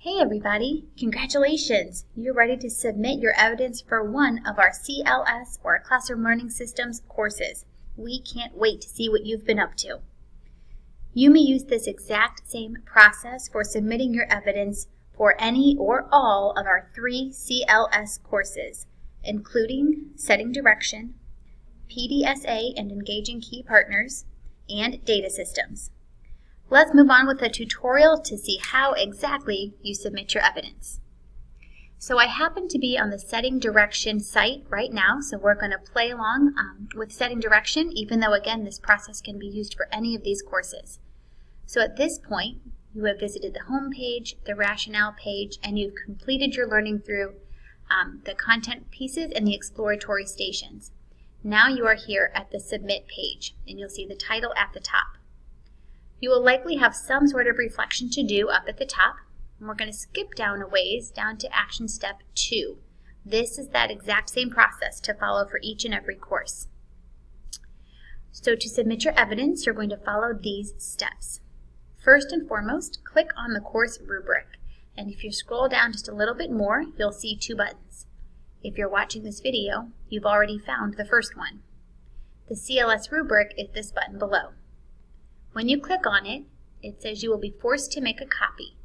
Hey everybody, congratulations! You're ready to submit your evidence for one of our CLS or Classroom Learning Systems courses. We can't wait to see what you've been up to. You may use this exact same process for submitting your evidence for any or all of our 3 CLS courses, including Setting Direction, PDSA and Engaging Key Partners, and Data Systems. Let's move on with a tutorial to see how exactly you submit your evidence. So I happen to be on the Setting Direction site right now, so we're going to play along with Setting Direction, even though again this process can be used for any of these courses. So at this point, you have visited the home page, the rationale page, and you've completed your learning through the content pieces and the exploratory stations. Now you are here at the Submit page, and you'll see the title at the top. You will likely have some sort of reflection to do up at the top, and we're going to skip down a ways down to action step 2. This is that exact same process to follow for each and every course. So to submit your evidence, you're going to follow these steps. First and foremost, click on the course rubric, and if you scroll down just a little bit more, you'll see 2 buttons. If you're watching this video, you've already found the first one. The CLS rubric is this button below. When you click on it, it says you will be forced to make a copy,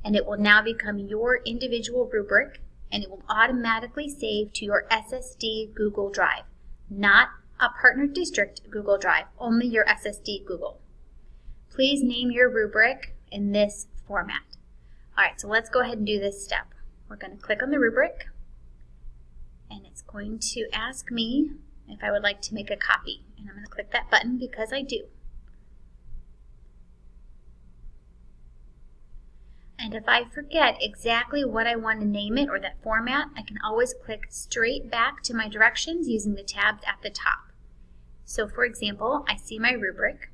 and it will now become your individual rubric, and it will automatically save to your SSD Google Drive, not a partner district Google Drive, only your SSD Google. Please name your rubric in this format. All right, so let's go ahead and do this step. We're going to click on the rubric, and it's going to ask me if I would like to make a copy, and I'm going to click that button because I do. And if I forget exactly what I want to name it or that format, I can always click straight back to my directions using the tabs at the top. So for example, I see my rubric.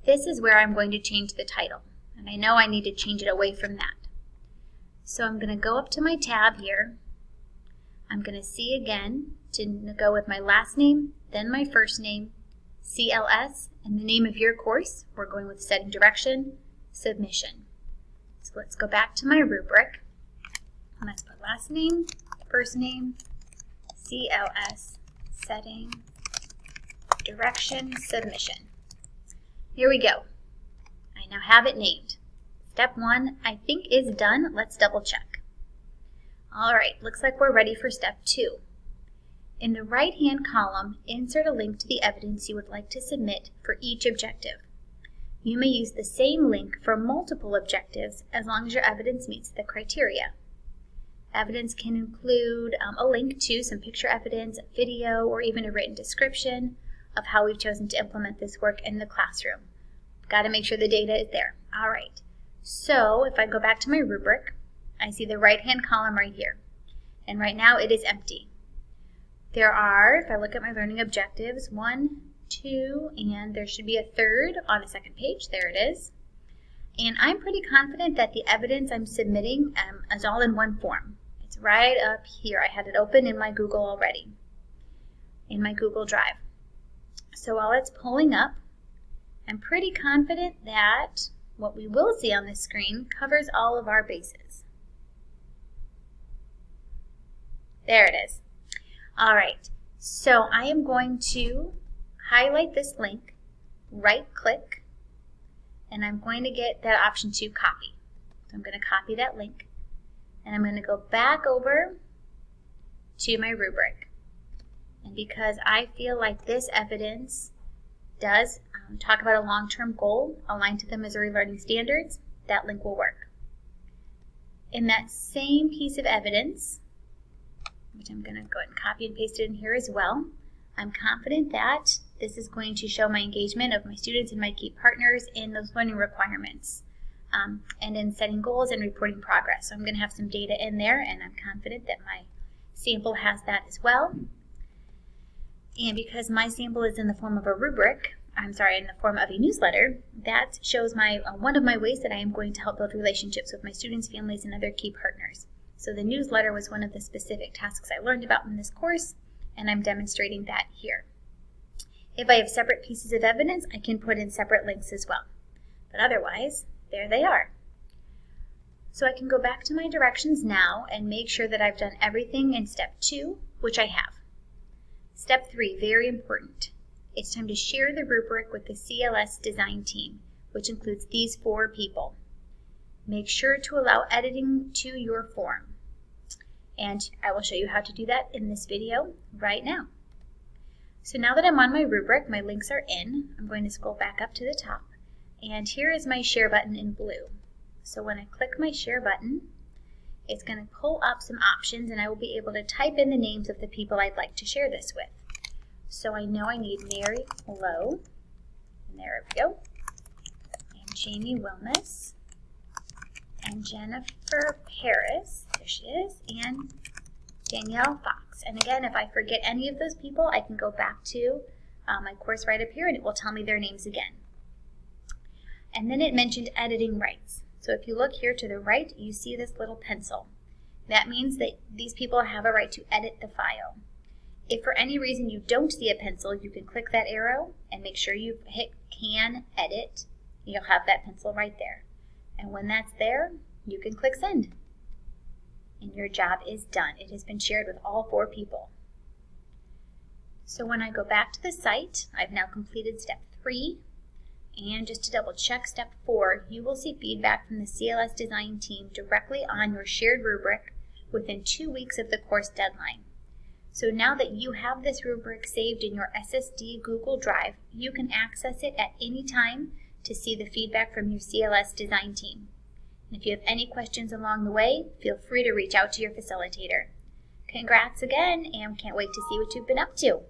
This is where I'm going to change the title, and I know I need to change it away from that. So I'm going to go up to my tab here. I'm going to see again to go with my last name, then my first name, CLS, and the name of your course. We're going with Setting Direction, Submission. So let's go back to my rubric, and let's put last name, first name, CLS, Setting, Direction, Submission. Here we go. I now have it named. Step 1, I think, is done. Let's double check. All right, looks like we're ready for step 2. In the right-hand column, insert a link to the evidence you would like to submit for each objective. You may use the same link for multiple objectives as long as your evidence meets the criteria. Evidence can include a link to some picture evidence, a video, or even a written description of how we've chosen to implement this work in the classroom. Got to make sure the data is there. All right, so if I go back to my rubric, I see the right-hand column right here, and right now it is empty. There are, if I look at my learning objectives, 1, 2, and there should be a third on the second page. There it is. And I'm pretty confident that the evidence I'm submitting is all in one form. It's right up here. I had it open in my Google already, in my Google Drive. So while it's pulling up, I'm pretty confident that what we will see on the screen covers all of our bases. There it is. All right, so I am going to highlight this link, right-click, and I'm going to get that option to copy. So I'm going to copy that link, and I'm going to go back over to my rubric. And because I feel like this evidence does talk about a long-term goal aligned to the Missouri Learning Standards, that link will work. In that same piece of evidence, which I'm going to go ahead and copy and paste it in here as well, I'm confident that this is going to show my engagement of my students and my key partners in those learning requirements and in setting goals and reporting progress. So I'm going to have some data in there, and I'm confident that my sample has that as well. And because my sample is in the form of a rubric, in the form of a newsletter, that shows my one of my ways that I am going to help build relationships with my students, families, and other key partners. So the newsletter was one of the specific tasks I learned about in this course, and I'm demonstrating that here. If I have separate pieces of evidence, I can put in separate links as well. But otherwise, there they are. So I can go back to my directions now and make sure that I've done everything in step 2, which I have. Step 3, very important. It's time to share the rubric with the CLS design team, which includes these 4 people. Make sure to allow editing to your form. And I will show you how to do that in this video right now. So now that I'm on my rubric, my links are in. I'm going to scroll back up to the top. And here is my share button in blue. So when I click my share button, it's going to pull up some options and I will be able to type in the names of the people I'd like to share this with. So I know I need Mary Lowe, and there we go, and Jamie Wilmus, and Jennifer Paris, there she is, and Danielle Fox. And again, if I forget any of those people, I can go back to my course right up here and it will tell me their names again. And then it mentioned editing rights. So if you look here to the right, you see this little pencil. That means that these people have a right to edit the file. If for any reason you don't see a pencil, you can click that arrow and make sure you hit Can Edit. You'll have that pencil right there. And when that's there, you can click Send. And your job is done. It has been shared with all 4 people. So when I go back to the site, I've now completed step 3. And just to double check step 4, you will see feedback from the CLS design team directly on your shared rubric within 2 weeks of the course deadline. So now that you have this rubric saved in your SSD Google Drive, you can access it at any time to see the feedback from your CLS design team. And if you have any questions along the way, feel free to reach out to your facilitator. Congrats again, and can't wait to see what you've been up to.